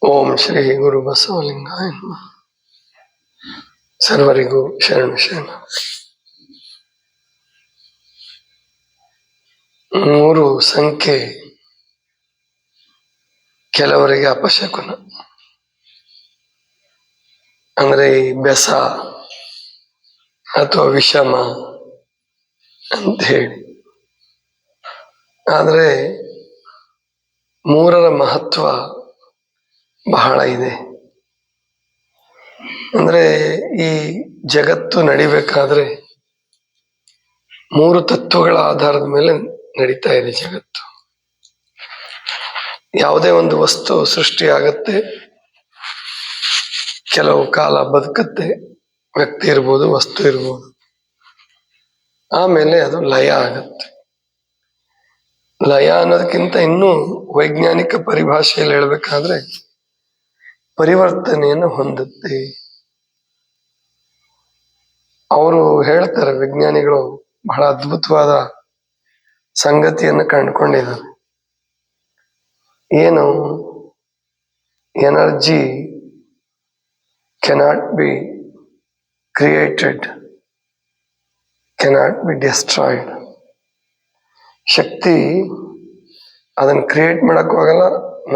ಓಂ ಶ್ರೀ ಗುರು ಬಸವಲಿಂಗಾಯ ನಮಃ. ಸರ್ವರಿಗೂ ಶರಣ ಶರಣ. 3 ಸಂಖ್ಯೆ ಕೆಲವರಿಗೆ ಅಪಶಕುನ, ಅಂದ್ರೆ ಈ ಬೆಸ ಅಥವಾ ವಿಷಮ ಅಂತ ಹೇಳಿ. ಆದ್ರೆ 3ರ ಮಹತ್ವ ಬಹಳ ಇದೆ. ಅಂದ್ರೆ ಈ ಜಗತ್ತು ನಡಿಬೇಕಾದ್ರೆ 3 ತತ್ವಗಳ ಆಧಾರದ ಮೇಲೆ ನಡೀತಾ ಇದೆ ಜಗತ್ತು. ಯಾವುದೇ ಒಂದು ವಸ್ತು ಸೃಷ್ಟಿಯಾಗತ್ತೆ, ಕೆಲವು ಕಾಲ ಬದುಕತ್ತೆ, ವ್ಯಕ್ತಿ ಇರ್ಬೋದು, ವಸ್ತು ಇರ್ಬೋದು, ಆಮೇಲೆ ಅದು ಲಯ ಆಗತ್ತೆ. ಲಯ ಅನ್ನೋದಕ್ಕಿಂತ ಇನ್ನೂ ವೈಜ್ಞಾನಿಕ ಪರಿಭಾಷೆಯಲ್ಲಿ ಹೇಳ್ಬೇಕಾದ್ರೆ ಪರಿವರ್ತನೆಯನ್ನು ಹೊಂದುತ್ತೆ. ಅವರು ಹೇಳ್ತಾರೆ, ವಿಜ್ಞಾನಿಗಳು ಬಹಳ ಅದ್ಭುತವಾದ ಸಂಗತಿಯನ್ನು ಕಂಡುಕೊಂಡಿದ್ದಾರೆ. ಏನು? Energy cannot be created, cannot be destroyed. ಶಕ್ತಿ ಅದನ್ನು ಕ್ರಿಯೇಟ್ ಮಾಡೋಕ್ಕೂ ಆಗಲ್ಲ,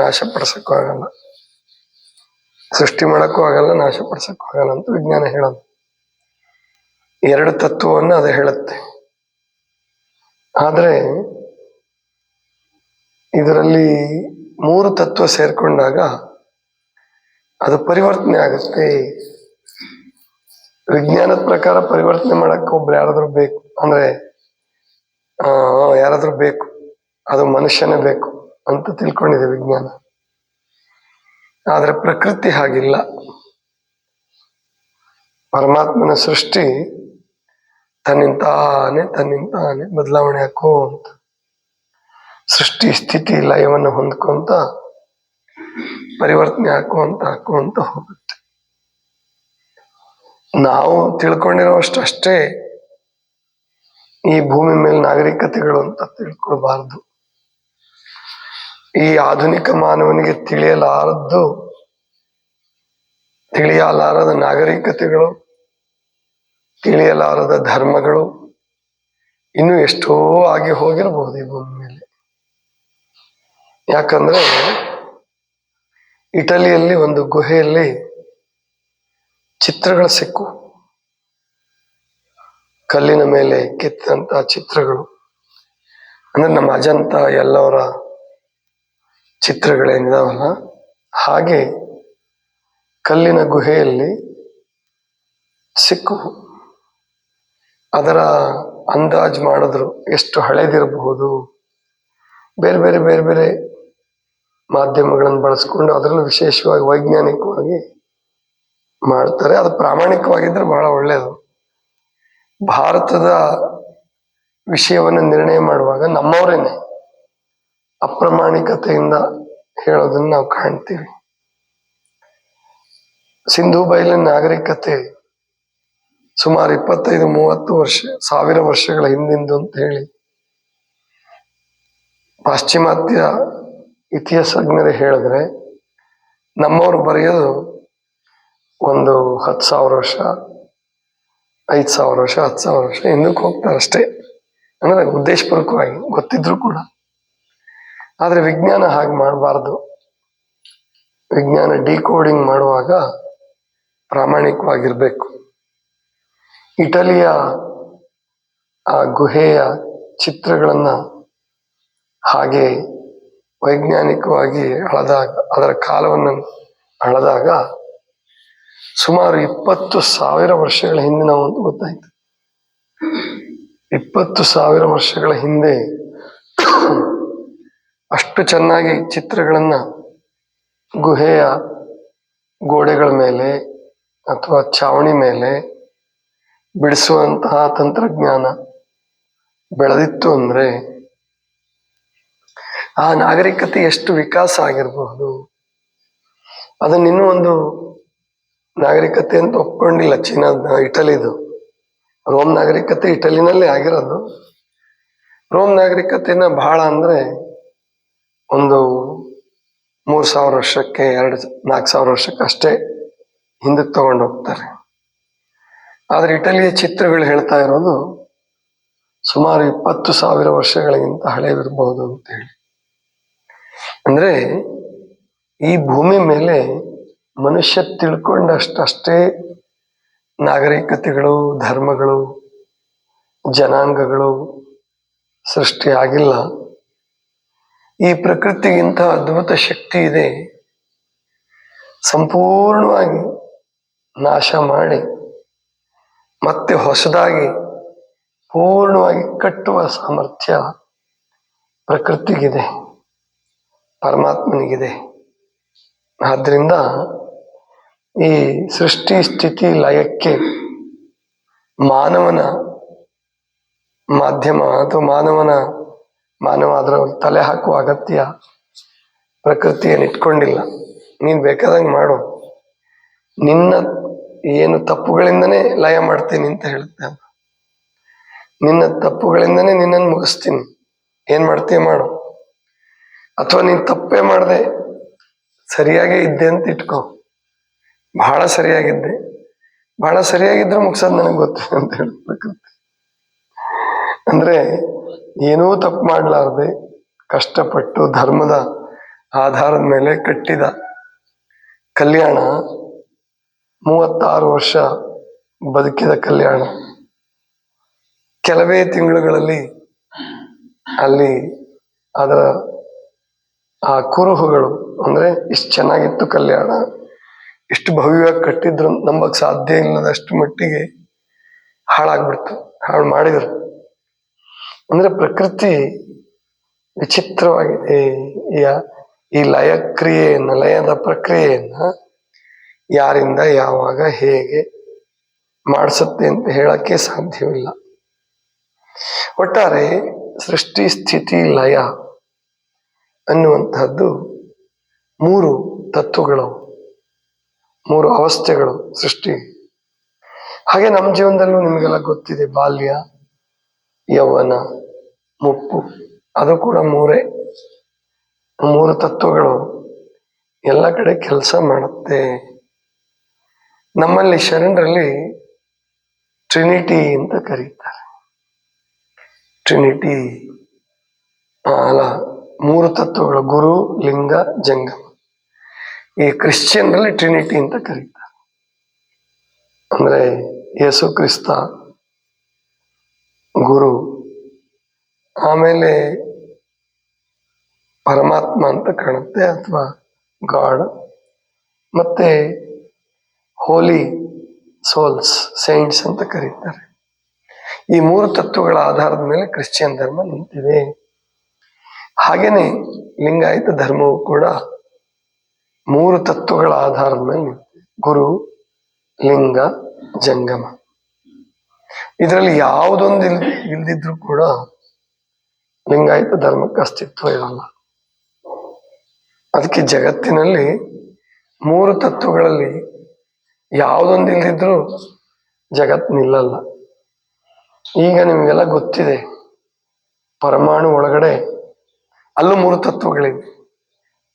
ನಾಶಪಡಿಸೋಕ್ಕೂ ಆಗಲ್ಲ, ಸೃಷ್ಟಿ ಮಾಡೋಕ್ಕೂ ಆಗಲ್ಲ, ನಾಶಪಡಿಸೋಕ್ಕೂ ಆಗಲ್ಲ ಅಂತ ವಿಜ್ಞಾನ ಹೇಳೋದು. 2 ತತ್ವವನ್ನು ಅದು ಹೇಳುತ್ತೆ. ಆದರೆ ಇದರಲ್ಲಿ 3 ತತ್ವ ಸೇರ್ಕೊಂಡಾಗ ಅದು ಪರಿವರ್ತನೆ ಆಗುತ್ತೆ. ವಿಜ್ಞಾನದ ಪ್ರಕಾರ ಪರಿವರ್ತನೆ ಮಾಡಕ್ಕೆ ಒಬ್ರು ಯಾರಾದ್ರೂ ಬೇಕು, ಅಂದ್ರೆ ಯಾರಾದ್ರೂ ಬೇಕು, ಅದು ಮನುಷ್ಯನೇ ಬೇಕು ಅಂತ ತಿಳ್ಕೊಂಡಿದೆ ವಿಜ್ಞಾನ. ಆದ್ರೆ ಪ್ರಕೃತಿ ಹಾಗಿಲ್ಲ. ಪರಮಾತ್ಮನ ಸೃಷ್ಟಿ ತನ್ನಿಂತಾನೆ ಬದಲಾವಣೆ ಹಾಕೋಂತ, ಸೃಷ್ಟಿ ಸ್ಥಿತಿ ಲಯವನ್ನು ಹೊಂದ್ಕೊಂತ ಪರಿವರ್ತನೆ ಹಾಕುವಂತ ಹೋಗುತ್ತೆ. ನಾವು ತಿಳ್ಕೊಂಡಿರೋಷ್ಟೇ ಈ ಭೂಮಿ ಮೇಲೆ ನಾಗರಿಕತೆಗಳು ಅಂತ ತಿಳ್ಕೊಳ್ಬಾರ್ದು. ಈ ಆಧುನಿಕ ಮಾನವನಿಗೆ ತಿಳಿಯಲಾರದ ನಾಗರಿಕತೆಗಳು, ತಿಳಿಯಲಾರದ ಧರ್ಮಗಳು ಇನ್ನು ಎಷ್ಟೋ ಆಗಿ ಹೋಗಿರಬಹುದು ಈ ಭೂಮಿ ಮೇಲೆ. ಯಾಕಂದ್ರೆ ಇಟಲಿಯಲ್ಲಿ ಒಂದು ಗುಹೆಯಲ್ಲಿ ಚಿತ್ರಗಳು ಸಿಕ್ಕು, ಕಲ್ಲಿನ ಮೇಲೆ ಕೆತ್ತಂತ ಚಿತ್ರಗಳು. ಅಂದ್ರೆ ನಮ್ಮ ಅಜಂತ ಎಲ್ಲವರ ಚಿತ್ರಗಳೇನಿದಾವಲ್ಲ, ಹಾಗೆ ಕಲ್ಲಿನ ಗುಹೆಯಲ್ಲಿ ಸಿಕ್ಕು. ಅದರ ಅಂದಾಜು ಮಾಡಿದ್ರು ಎಷ್ಟು ಹಳೇದಿರಬಹುದು. ಬೇರೆ ಬೇರೆ ಮಾಧ್ಯಮಗಳನ್ನು ಬಳಸ್ಕೊಂಡು ಅದರಲ್ಲೂ ವಿಶೇಷವಾಗಿ ವೈಜ್ಞಾನಿಕವಾಗಿ ಮಾಡ್ತಾರೆ. ಅದು ಪ್ರಾಮಾಣಿಕವಾಗಿದ್ರೆ ಬಹಳ ಒಳ್ಳೆಯದು. ಭಾರತದ ವಿಷಯವನ್ನು ನಿರ್ಣಯ ಮಾಡುವಾಗ ನಮ್ಮವರೇನೆ ಅಪ್ರಾಮಾಣಿಕತೆಯಿಂದ ಹೇಳೋದನ್ನ ನಾವು ಕಾಣ್ತೀವಿ. ಸಿಂಧೂ ಬಯಲಿನ ನಾಗರಿಕತೆ ಸುಮಾರು 25-30 ವರ್ಷ, 1000 ವರ್ಷಗಳ ಹಿಂದಿಂದು ಅಂತ ಹೇಳಿ ಪಾಶ್ಚಿಮಾತ್ಯ ಇತಿಹಾಸಜ್ಞರು ಹೇಳಿದ್ರೆ, ನಮ್ಮವರು ಬರೆಯೋದು ಒಂದು 10,000 ವರ್ಷ, 5,000 ವರ್ಷ, 10,000 ವರ್ಷ ಹಿಂದಕ್ಕೆ ಹೋಗ್ತಾರೆ ಅಷ್ಟೇ. ಅಂದ್ರೆ ಉದ್ದೇಶಪೂರ್ವಕವಾಗಿ ಗೊತ್ತಿದ್ರು ಕೂಡ. ಆದ್ರೆ ವಿಜ್ಞಾನ ಹಾಗೆ ಮಾಡಬಾರ್ದು. ವಿಜ್ಞಾನ ಡಿಕೋಡಿಂಗ್ ಮಾಡುವಾಗ ಪ್ರಾಮಾಣಿಕವಾಗಿರ್ಬೇಕು. ಇಟಲಿಯ ಆ ಗುಹೆಯ ಚಿತ್ರಗಳನ್ನ ಹಾಗೆ ವೈಜ್ಞಾನಿಕವಾಗಿ ಅದರ ಕಾಲವನ್ನು ಅಳೆದಾಗ ಸುಮಾರು 20,000 ವರ್ಷಗಳ ಹಿಂದೆ ನಾವು ಅಂತ ಗೊತ್ತಾಯ್ತು. 20,000 ವರ್ಷಗಳ ಹಿಂದೆ ಅಷ್ಟು ಚೆನ್ನಾಗಿ ಚಿತ್ರಗಳನ್ನ ಗುಹೆಯ ಗೋಡೆಗಳ ಮೇಲೆ ಅಥವಾ ಛಾವಣಿ ಮೇಲೆ ಬಿಡಿಸುವಂತಹ ತಂತ್ರಜ್ಞಾನ ಬೆಳೆದಿತ್ತು ಅಂದ್ರೆ ಆ ನಾಗರಿಕತೆ ಎಷ್ಟು ವಿಕಾಸ ಆಗಿರಬಹುದು. ಅದನ್ನ ಇನ್ನೂ ಒಂದು ನಾಗರಿಕತೆ ಅಂತ ಒಪ್ಕೊಂಡಿಲ್ಲ ಚೀನಾದ, ಇಟಲಿದು. ರೋಮ್ ನಾಗರಿಕತೆ ಇಟಲಿನಲ್ಲೇ ಆಗಿರೋದು. ರೋಮ್ ನಾಗರಿಕತೆನ ಬಹಳ ಅಂದ್ರೆ ಒಂದು 3,000 ವರ್ಷಕ್ಕೆ 4,000 ವರ್ಷಕ್ಕೆ ಅಷ್ಟೇ ಹಿಂದಕ್ಕೆ ತಗೊಂಡು ಹೋಗ್ತಾರೆ. ಆದ್ರೆ ಇಟಲಿಯ ಚಿತ್ರಗಳು ಹೇಳ್ತಾ ಇರೋದು ಸುಮಾರು 20,000 ವರ್ಷಗಳಿಗಿಂತ ಹಳೆಯವಿರಬಹುದು ಅಂತ ಹೇಳಿ. ಅಂದ್ರೆ ಈ ಭೂಮಿ ಮೇಲೆ ಮನುಷ್ಯ ತಿಳ್ಕೊಂಡಷ್ಟೇ ನಾಗರಿಕತೆಗಳು, ಧರ್ಮಗಳು, ಜನಾಂಗಗಳು ಸೃಷ್ಟಿ ಆಗಿಲ್ಲ. ಈ ಪ್ರಕೃತಿಗಿಂತ ಅದ್ಭುತ ಶಕ್ತಿ ಇದೆ. ಸಂಪೂರ್ಣವಾಗಿ ನಾಶ ಮಾಡಿ ಮತ್ತೆ ಹೊಸದಾಗಿ ಪೂರ್ಣವಾಗಿ ಕಟ್ಟುವ ಸಾಮರ್ಥ್ಯ ಪ್ರಕೃತಿಗಿದೆ, ಪರಮಾತ್ಮನಿಗಿದೆ. ಆದ್ರಿಂದ ಈ ಸೃಷ್ಟಿ ಸ್ಥಿತಿ ಲಯಕ್ಕೆ ಮಾನವನ ಮಾಧ್ಯಮ ಅಥವಾ ಮಾನವ ಅದರ ತಲೆ ಹಾಕುವ ಅಗತ್ಯ ಪ್ರಕೃತಿಯನ್ನು ಇಟ್ಕೊಂಡಿಲ್ಲ. ನೀನ್ ಬೇಕಾದಂಗೆ ಮಾಡು, ನಿನ್ನ ಏನು ತಪ್ಪುಗಳಿಂದನೇ ಲಯ ಮಾಡ್ತೀನಿ ಅಂತ ಹೇಳುತ್ತೆ. ನಿನ್ನ ತಪ್ಪುಗಳಿಂದನೇ ನಿನ್ನನ್ನು ಮುಗಿಸ್ತೀನಿ, ಏನ್ ಮಾಡ್ತೀಯ ಮಾಡು. ಅಥವಾ ನೀನ್ ತಪ್ಪೇ ಮಾಡದೆ ಸರಿಯಾಗೇ ಇದ್ದೆ ಅಂತ ಇಟ್ಕೋ, ಬಹಳ ಸರಿಯಾಗಿದ್ದೆ, ಬಹಳ ಸರಿಯಾಗಿದ್ರು ಮುಗಿಸೋದು ನನಗೆ ಗೊತ್ತಿದೆ ಅಂತ ಹೇಳ್ಬೇಕು. ಅಂದ್ರೆ ಏನೂ ತಪ್ಪು ಮಾಡ್ಲಾರ್ದೆ ಕಷ್ಟಪಟ್ಟು ಧರ್ಮದ ಆಧಾರದ ಮೇಲೆ ಕಟ್ಟಿದ ಕಲ್ಯಾಣ, 36 ವರ್ಷ ಬದುಕಿದ ಕಲ್ಯಾಣ, ಕೆಲವೇ ತಿಂಗಳುಗಳಲ್ಲಿ ಅಲ್ಲಿ ಅದರ ಆ ಕುರುಹುಗಳು, ಅಂದ್ರೆ ಇಷ್ಟು ಚೆನ್ನಾಗಿತ್ತು ಕಲ್ಯಾಣ, ಇಷ್ಟು ಭವ್ಯವಾಗಿ ಕಟ್ಟಿದ್ರು ನಂಬಕ್ ಸಾಧ್ಯ ಇಲ್ಲದಷ್ಟು ಮಟ್ಟಿಗೆ ಹಾಳಾಗ್ಬಿಡ್ತು, ಹಾಳು ಮಾಡಿದ್ರು. ಅಂದ್ರೆ ಪ್ರಕೃತಿ ವಿಚಿತ್ರವಾಗಿದೆ. ಈ ಲಯದ ಪ್ರಕ್ರಿಯೆಯನ್ನ ಯಾರಿಂದ ಯಾವಾಗ ಹೇಗೆ ಮಾಡಿಸುತ್ತೆ ಅಂತ ಹೇಳಕ್ಕೆ ಸಾಧ್ಯವಿಲ್ಲ. ಒಟ್ಟಾರೆ ಸೃಷ್ಟಿ ಸ್ಥಿತಿ ಲಯ ಅನ್ನುವಂತಹದ್ದು 3 ತತ್ವಗಳು, 3 ಅವಸ್ಥೆಗಳು ಸೃಷ್ಟಿ. ಹಾಗೆ ನಮ್ಮ ಜೀವನದಲ್ಲೂ ನಿಮಗೆಲ್ಲ ಗೊತ್ತಿದೆ, ಬಾಲ್ಯ, ಯೌವನ, ಮುಪ್ಪು, ಅದು ಕೂಡ 3 ತತ್ವಗಳು ಎಲ್ಲ ಕಡೆ ಕೆಲಸ ಮಾಡುತ್ತೆ. ನಮ್ಮಲ್ಲಿ ಶರಣರಲ್ಲಿ ಟ್ರಿನಿಟಿ ಅಂತ ಕರೀತಾರೆ. ಟ್ರಿನಿಟಿ ಅಲ್ಲ, 3 ತತ್ವಗಳು, ಗುರು, ಲಿಂಗ, ಜಂಗಮ. ಈ ಕ್ರಿಶ್ಚಿಯನ್ರಲ್ಲಿ ಟ್ರಿನಿಟಿ ಅಂತ ಕರೀತಾರೆ. ಅಂದ್ರೆ ಯೇಸು ಕ್ರಿಸ್ತ ಗುರು, ಆಮೇಲೆ ಪರಮಾತ್ಮ ಅಂತ ಕಾಣುತ್ತೆ ಅಥವಾ ಗಾಡ್, ಮತ್ತೆ ಹೋಲಿ ಸೋಲ್ಸ್, ಸೈಂಟ್ಸ್ ಅಂತ ಕರೀತಾರೆ. ಈ 3 ತತ್ವಗಳ ಆಧಾರದ ಮೇಲೆ ಕ್ರಿಶ್ಚಿಯನ್ ಧರ್ಮ ನಿಂತಿದೆ. ಹಾಗೇನೆ ಲಿಂಗಾಯತ ಧರ್ಮವು ಕೂಡ 3 ತತ್ವಗಳ ಆಧಾರದ ಮೇಲೆ ನಿಂತಿದೆ, ಗುರು, ಲಿಂಗ, ಜಂಗಮ. ಇದರಲ್ಲಿ ಯಾವುದೊಂದು ಇಲ್ದಿದ್ರು ಕೂಡ ಲಿಂಗಾಯತ ಧರ್ಮಕ್ಕೆ ಅಸ್ತಿತ್ವ ಇರಲ್ಲ. ಅದಕ್ಕೆ ಜಗತ್ತಿನಲ್ಲಿ 3 ತತ್ವಗಳಲ್ಲಿ ಯಾವುದೊಂದು ಇಲ್ದಿದ್ರು ಜಗತ್ತು ನಿಲ್ಲಲ್ಲ. ಈಗ ನಿಮಗೆಲ್ಲ ಗೊತ್ತಿದೆ, ಪರಮಾಣು ಒಳಗಡೆ ಅಲ್ಲೂ 3 ತತ್ವಗಳಿವೆ,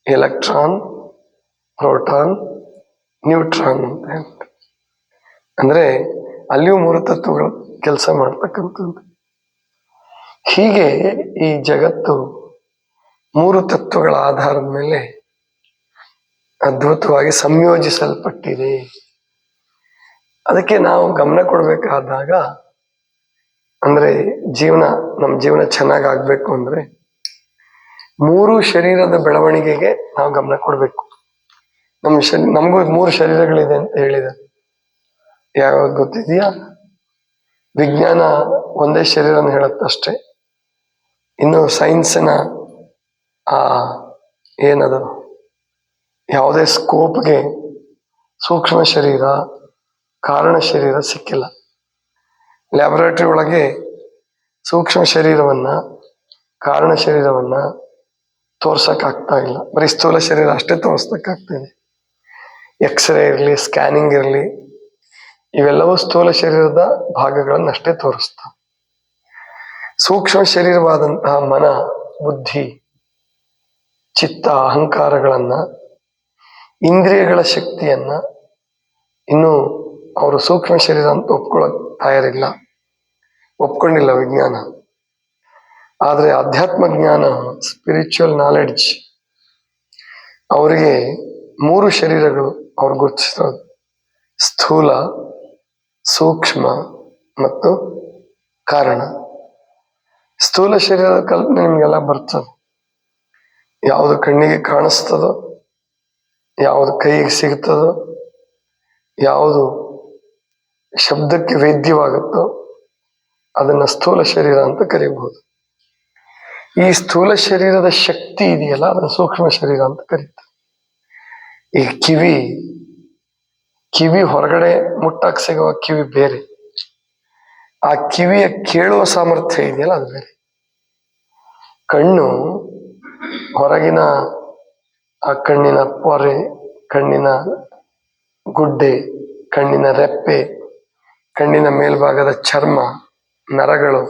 ಎಲೆಕ್ಟ್ರಾನ್, ಪ್ರೋಟಾನ್, ನ್ಯೂಟ್ರಾನ್ ಅಂತ. ಅಂದ್ರೆ ಅಲ್ಲಿಯೂ 3 ತತ್ವಗಳು ಕೆಲಸ ಮಾಡ್ತಕ್ಕಂಥದ್ದು. ಹೀಗೆ ಈ ಜಗತ್ತು 3 ತತ್ವಗಳ ಆಧಾರದ ಮೇಲೆ ಅದ್ಭುತವಾಗಿ ಸಂಯೋಜಿಸಲ್ಪಟ್ಟಿದೆ. ಅದಕ್ಕೆ ನಾವು ಗಮನ ಕೊಡ್ಬೇಕಾದಾಗ, ಅಂದ್ರೆ ನಮ್ಮ ಜೀವನ ಚೆನ್ನಾಗಾಗ್ಬೇಕು ಅಂದ್ರೆ 3 ಶರೀರದ ಬೆಳವಣಿಗೆಗೆ ನಾವು ಗಮನ ಕೊಡ್ಬೇಕು. ನಮಗೂ 3 ಶರೀರಗಳಿದೆ ಅಂತ ಹೇಳಿದೆ, ಯಾವ್ದು ಗೊತ್ತಿದೆಯಾ? ವಿಜ್ಞಾನ ಒಂದೇ ಶರೀರನ ಹೇಳುತ್ತಷ್ಟೇ. ಇನ್ನು ಸೈನ್ಸ್ನ ಏನದು, ಯಾವುದೇ ಸ್ಕೋಪ್ಗೆ ಸೂಕ್ಷ್ಮ ಶರೀರ, ಕಾರಣ ಶರೀರ ಸಿಕ್ಕಿಲ್ಲ. ಲ್ಯಾಬೊರೇಟರಿ ಒಳಗೆ ಸೂಕ್ಷ್ಮ ಶರೀರವನ್ನ, ಕಾರಣ ಶರೀರವನ್ನ ತೋರ್ಸಕ್ಕಾಗ್ತಾ ಇಲ್ಲ, ಬರೀ ಸ್ಥೂಲ ಶರೀರ ಅಷ್ಟೇ ತೋರ್ಸಕ್ಕಾಗ್ತಿದೆ. ಎಕ್ಸ್ರೇ ಇರಲಿ, ಸ್ಕ್ಯಾನಿಂಗ್ ಇರಲಿ, ಇವೆಲ್ಲವೂ ಸ್ಥೂಲ ಶರೀರದ ಭಾಗಗಳನ್ನಷ್ಟೇ ತೋರಿಸ್ತಾವೆ. ಸೂಕ್ಷ್ಮ ಶರೀರವಾದಂತಹ ಮನ, ಬುದ್ಧಿ, ಚಿತ್ತ ಅಹಂಕಾರಗಳನ್ನ, ಇಂದ್ರಿಯಗಳ ಶಕ್ತಿಯನ್ನ ಇನ್ನು ಅವರು ಸೂಕ್ಷ್ಮ ಶರೀರ ಅಂತ ಒಪ್ಕೊಳ್ಳೋಕೆ ತಯಾರಿಲ್ಲ, ಒಪ್ಕೊಂಡಿಲ್ಲ ವಿಜ್ಞಾನ. ಆದರೆ ಅಧ್ಯಾತ್ಮ ಜ್ಞಾನ, ಸ್ಪಿರಿಚುವಲ್ ನಾಲೆಡ್ಜ್, ಅವರಿಗೆ 3 ಶರೀರಗಳು ಅವ್ರು ಗುರುತಿಸೋದು: ಸ್ಥೂಲ, ಸೂಕ್ಷ್ಮ ಮತ್ತು ಕಾರಣ. ಸ್ಥೂಲ ಶರೀರದ ಕಲ್ಪನೆ ನಿಮಗೆಲ್ಲ ಬರ್ತದೆ. ಯಾವುದು ಕಣ್ಣಿಗೆ ಕಾಣಿಸ್ತದೋ, ಯಾವುದು ಕೈಗೆ ಸಿಗ್ತದೋ, ಯಾವುದು ಶಬ್ದಕ್ಕೆ ವೇದ್ಯವಾಗುತ್ತೋ ಅದನ್ನ ಸ್ಥೂಲ ಶರೀರ ಅಂತ ಕರೀಬಹುದು. ಈ ಸ್ಥೂಲ ಶರೀರದ ಶಕ್ತಿ ಇದೆಯಲ್ಲ, ಅದನ್ನು ಸೂಕ್ಷ್ಮ ಶರೀರ ಅಂತ ಕರೀತಾರೆ. ಈ ಕಿವಿ ಹೊರಗಡೆ ಮುಟ್ಟಕ್ಕೆ ಸಿಗುವ ಕಿವಿ ಬೇರೆ, ಆ ಕಿವಿಯ ಕೇಳುವ ಸಾಮರ್ಥ್ಯ ಇದೆಯಲ್ಲ ಅದು ಬೇರೆ. ಕಣ್ಣು ಹೊರಗಿನ ಆ ಕಣ್ಣಿನ ಪೊರೆ, ಕಣ್ಣಿನ ಗುಡ್ಡೆ, ಕಣ್ಣಿನ ರೆಪ್ಪೆ, ಕಣ್ಣಿನ ಮೇಲ್ಭಾಗದ ಚರ್ಮ, ನರಗಳು,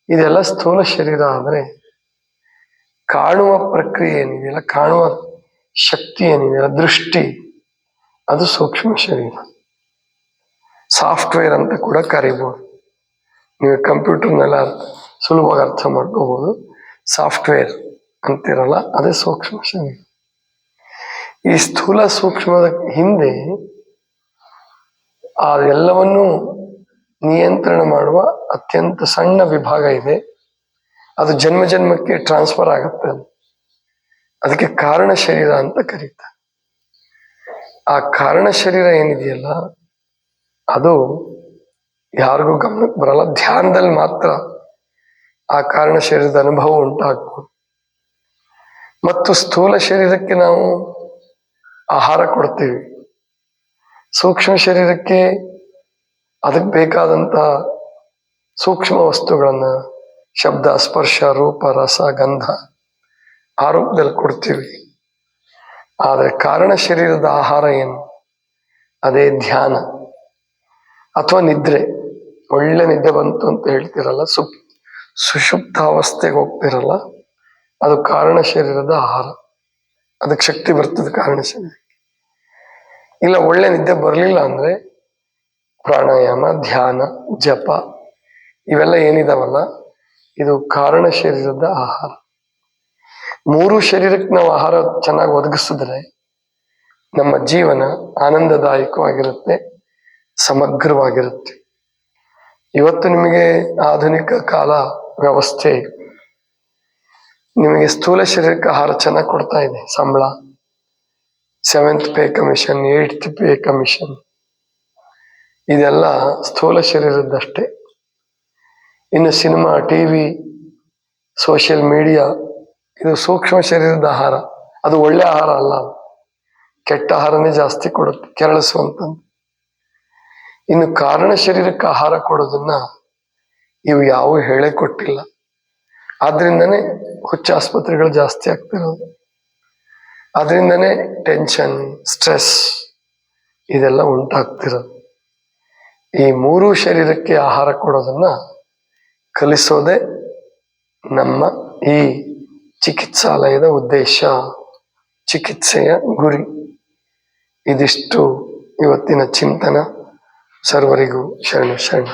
ಇದೆಲ್ಲ ಸ್ಥೂಲ ಶರೀರ. ಆದರೆ ಕಾಣುವ ಪ್ರಕ್ರಿಯೆ ಏನಿದೆಯಲ್ಲ, ಕಾಣುವ ಶಕ್ತಿ ಏನಿದೆಯಲ್ಲ, ದೃಷ್ಟಿ, ಅದು ಸೂಕ್ಷ್ಮ ಶರೀರ. ಸಾಫ್ಟ್ವೇರ್ ಅಂತ ಕೂಡ ಕರೀಬಹುದು. ನೀವು ಕಂಪ್ಯೂಟರ್ನೆಲ್ಲ ಸುಲಭವಾಗಿ ಅರ್ಥ ಮಾಡ್ಕೋಬಹುದು. ಸಾಫ್ಟ್ವೇರ್ ಅಂತಿರಲ್ಲ, ಅದೇ ಸೂಕ್ಷ್ಮ ಶರೀರ. ಈ ಸ್ಥೂಲ ಸೂಕ್ಷ್ಮದ ಹಿಂದೆ ಆ ಎಲ್ಲವನ್ನೂ ನಿಯಂತ್ರಣ ಮಾಡುವ ಅತ್ಯಂತ ಸಣ್ಣ ವಿಭಾಗ ಇದೆ. ಅದು ಜನ್ಮ ಜನ್ಮಕ್ಕೆ ಟ್ರಾನ್ಸ್ಫರ್ ಆಗುತ್ತೆ. ಅದಕ್ಕೆ ಕಾರಣ ಶರೀರ ಅಂತ ಕರೀತಾರೆ. ಆ ಕಾರಣ ಶರೀರ ಏನಿದೆಯಲ್ಲ, ಅದು ಯಾರಿಗೂ ಗಮನಕ್ಕೆ ಬರಲ್ಲ. ಧ್ಯಾನದಲ್ಲಿ ಮಾತ್ರ ಆ ಕಾರಣ ಶರೀರದ ಅನುಭವ ಉಂಟಾಗ್ಬೋದು. ಮತ್ತು ಸ್ಥೂಲ ಶರೀರಕ್ಕೆ ನಾವು ಆಹಾರ ಕೊಡ್ತೀವಿ, ಸೂಕ್ಷ್ಮ ಶರೀರಕ್ಕೆ ಅದಕ್ಕೆ ಬೇಕಾದಂತ ಸೂಕ್ಷ್ಮ ವಸ್ತುಗಳನ್ನ, ಶಬ್ದ, ಸ್ಪರ್ಶ, ರೂಪ, ರಸ, ಗಂಧ ಆ ರೂಪದಲ್ಲಿ ಕೊಡ್ತೀವಿ. ಆದರೆ ಕಾರಣ ಶರೀರದ ಆಹಾರ ಏನು? ಅದೇ ಧ್ಯಾನ ಅಥವಾ ನಿದ್ರೆ. ಒಳ್ಳೆ ನಿದ್ದೆ ಬಂತು ಅಂತ ಹೇಳ್ತಿರಲ್ಲ, ಸುಷುಪ್ತಾವಸ್ಥೆಗೆ ಹೋಗ್ತಿರಲ್ಲ, ಅದು ಕಾರಣ ಶರೀರದ ಆಹಾರ. ಅದಕ್ಕೆ ಶಕ್ತಿ ಬರ್ತದೆ ಕಾರಣ ಶರೀರ. ಇಲ್ಲ ಒಳ್ಳೆ ನಿದ್ದೆ ಬರಲಿಲ್ಲ ಅಂದ್ರೆ ಪ್ರಾಣಾಯಾಮ, ಧ್ಯಾನ, ಜಪ ಇವೆಲ್ಲ ಏನಿದಾವಲ್ಲ, ಇದು ಕಾರಣ ಶರೀರದ ಆಹಾರ. 3 ಶರೀರಕ್ಕೆ ನಾವು ಆಹಾರ ಚೆನ್ನಾಗಿ ಒದಗಿಸಿದ್ರೆ ನಮ್ಮ ಜೀವನ ಆನಂದದಾಯಕವಾಗಿರುತ್ತೆ, ಸಮಗ್ರವಾಗಿರುತ್ತೆ. ಇವತ್ತು ನಿಮಗೆ ಆಧುನಿಕ ಕಾಲ ವ್ಯವಸ್ಥೆ ನಿಮಗೆ ಸ್ಥೂಲ ಶರೀರಕ್ಕೆ ಆಹಾರ ಚೆನ್ನಾಗಿ ಕೊಡ್ತಾ ಇದೆ. ಸಂಬಳ, 7th pay commission, 8th pay commission, ಇದೆಲ್ಲ ಸ್ಥೂಲ ಶರೀರದಷ್ಟೇ. ಇನ್ನು ಸಿನಿಮಾ, ಟಿವಿ, ಸೋಷಿಯಲ್ ಮೀಡಿಯಾ ಇದು ಸೂಕ್ಷ್ಮ ಶರೀರದ ಆಹಾರ. ಅದು ಒಳ್ಳೆ ಆಹಾರ ಅಲ್ಲ, ಕೆಟ್ಟ ಆಹಾರನೇ ಜಾಸ್ತಿ ಕೊಡುತ್ತೆ, ಕೆರಳಿಸುವಂಥದ್ದು. ಇನ್ನು ಕಾರಣ ಶರೀರಕ್ಕೆ ಆಹಾರ ಕೊಡೋದನ್ನ ಇವು ಯಾವ ಹೇಳೇ ಕೊಟ್ಟಿಲ್ಲ. ಆದ್ರಿಂದನೇ ಹುಚ್ಚ ಆಸ್ಪತ್ರೆಗಳು ಜಾಸ್ತಿ ಆಗ್ತಿರೋದು. ಆದ್ರಿಂದನೇ ಟೆನ್ಷನ್, ಸ್ಟ್ರೆಸ್ ಇದೆಲ್ಲ ಉಂಟಾಗ್ತಿರೋದು. ಈ 3 ಶರೀರಕ್ಕೆ ಆಹಾರ ಕೊಡೋದನ್ನ ಕಲಿಸೋದೇ ನಮ್ಮ ಈ ಚಿಕಿತ್ಸಾಲಯದ ಉದ್ದೇಶ, ಚಿಕಿತ್ಸೆಯ ಗುರಿ. ಇದಿಷ್ಟು ಇವತ್ತಿನ ಚಿಂತನ. ಸರ್ವರಿಗೂ ಶರಣ ಶರಣ.